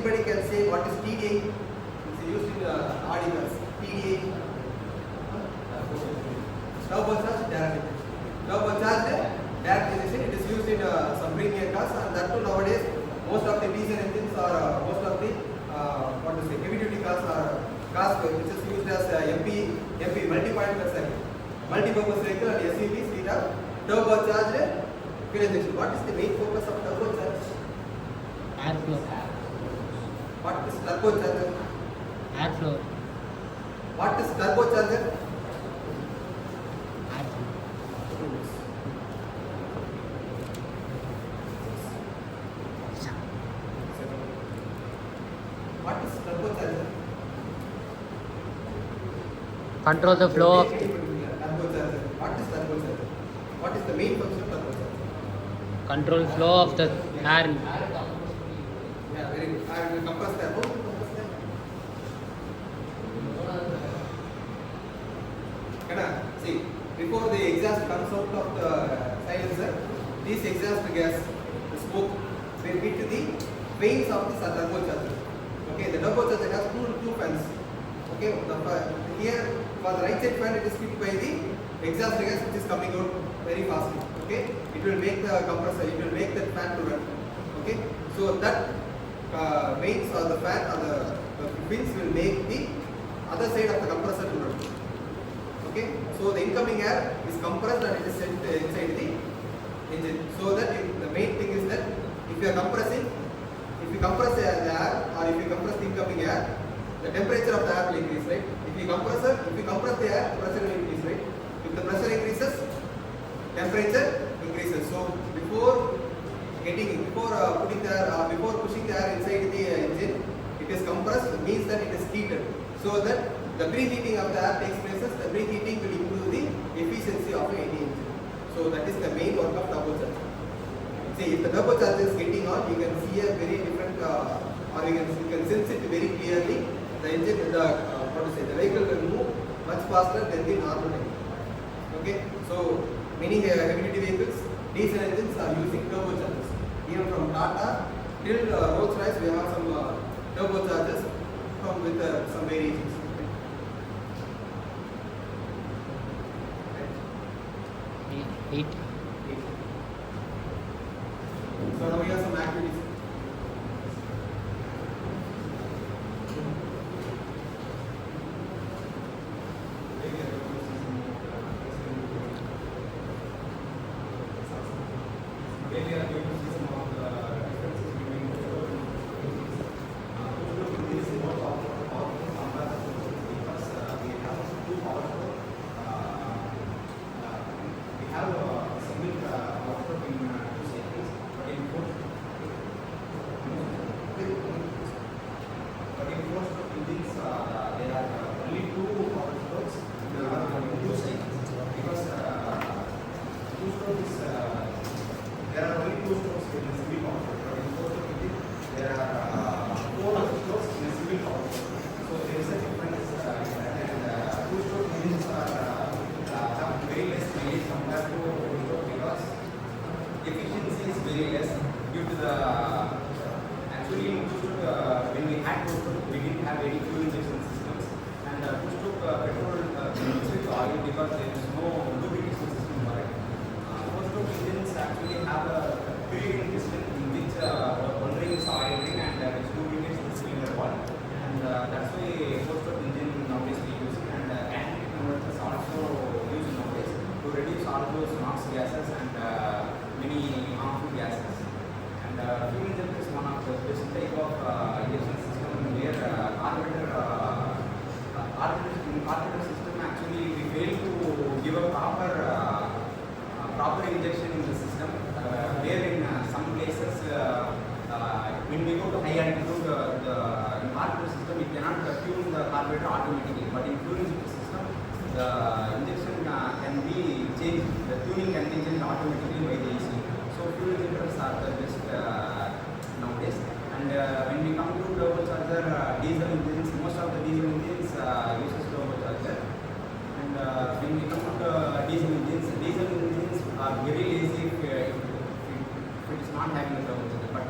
anybody can say what is TDI? It's used in articles. TDI, turbocharged direct. Turbocharged direct injection. It is used in some premium cars, and that too nowadays most of the diesel engines or most of the heavy duty cars are cars which is used as MP multi-point vehicle, multi-purpose vehicle and SUVs. We have turbocharged fuel injection. What is the main focus of turbocharged? Airflow. What is turbocharger? Airflow. What is turbocharger? Airflow. What is turbocharger? Control the flow of turbocharger. What is turbocharger? What is the main function of turbocharger? control flow of the air. Yeah, very good. I will compress that. How to compress that? Can I see? Before the exhaust comes out of the silencer, this exhaust gas, the smoke, will hit the vanes of the turbocharger. Okay, the turbocharger has two fans. Okay, here for the right side fan it is hit by the exhaust gas which is coming out very fastly. Okay, it will make the compressor, it will make that fan to run. Okay, so that vanes or the fan or the fins will make the other side of the compressor to run. Okay, so the incoming air is compressed and it is sent inside the engine. So that the main thing is that if you are compressing, if you compress the air or if you compress the incoming air, the temperature of the air will increase, right? If you compress the air, the pressure will increase, right? If the pressure increases, temperature increases. So before putting the air, before pushing the air inside the engine, it is compressed, means that it is heated. So that the preheating of the air takes place. The preheating will improve the efficiency of any engine. So that is the main work of turbocharger. See, if the turbocharger is getting on, you can see a very different, or you can sense it very clearly. The engine, the vehicle will move much faster than the normal engine. Okay, so many heavy duty vehicles, diesel engines are using turbochargers. Even from Tata till Rolls Royce, we have some turbochargers with some variations. Heat. So now we have some activities. Efficiency is very less due to the actually when we had we didn't have any fuel injection systems, and petrol mixed with oil because there is no lubrication system for it. Most of engines actually have a pre-heating piston in which one ring is oil ring and which lubricates the cylinder wall, and that's why most of engine nowadays we use, and catalytic converters also used nowadays to reduce all those NOx gases and many harmful gases. And fuel injector is one of the best type of injection system where carburetor system actually we fail to give a proper injection in the system, where in some places when we go to high altitude, the carburetor system it cannot tune the carburetor automatically, but in fuel injector system the injection can be changed, the tuning can be changed automatically by the ECU. So fuel injectors are the best nowadays. And when we come to turbocharger, diesel engines, most of the diesel engines uses turbocharger. And when we come to diesel engines are very lazy if it is not having a turbocharger. But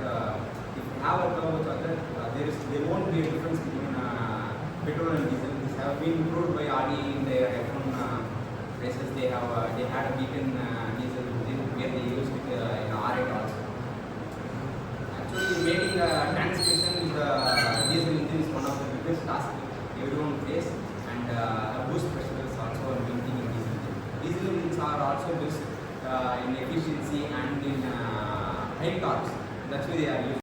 if you have a turbocharger, there there won't be a difference between petrol and diesel. These have been improved by RE in their F1 races. They had a beaten diesel where they used it in R8 also. Actually, making a transmission with the diesel engine is one of the biggest tasks everyone face, and boost pressure is also a main thing in diesel engine. Diesel engines are also best in efficiency and in high torques. That's why they are used.